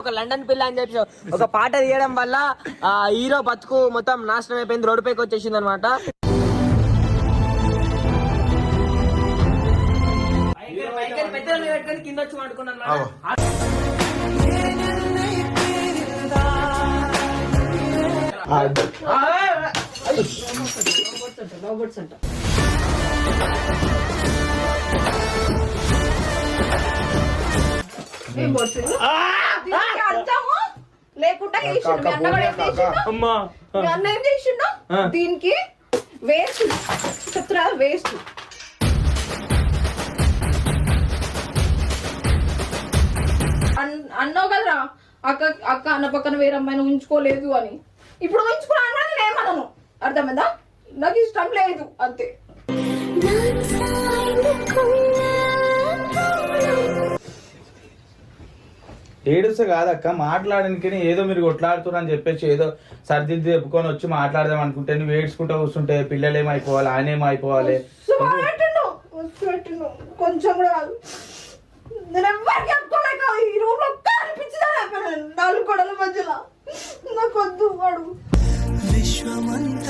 ఒక లండన్ పిల్ల అని చెప్పి ఒక పాట తీయడం వల్ల ఆ హీరో బతుకు మొత్తం నాశనం అయిపోయింది, రోడ్డు పైకి వచ్చేసింది అనమాట. కింద వచ్చి పడుకున్నాను. లేకుండా అన్న ఏం చేసిండు దీనికి? వేస్ట్ చెప్తున్నా, వేస్ట్. అన్నావు కదరా అక్క అక్క అన్న పక్కన వేరే అమ్మాయిని ఉంచుకోలేదు అని. ఇప్పుడు ఉంచుకున్నా నేను ఏమన్నాను, అర్థమైందా? నాకు ఇష్టం లేదు అంతే. ఏడుస్తే కాదక్క, మాట్లాడడానికి ఏదో మీరు కొట్లాడుతున్నారు అని చెప్పేసి ఏదో సర్ది చెప్పుకొని వచ్చి మాట్లాడదాం అనుకుంటే నువ్వు ఏడ్చుకుంటూ కూర్చుంటే పిల్లలు ఏమైపోవాలి, ఆయన ఏమైపోవాలి. కొంచెం కూడా నేను ఎవరికి చెప్పుకోలేక ఈ రూమ్ లో అనిపించిందా 4 గోడల మధ్యలో నాకు వద్దు వాడు. విశ్వమంత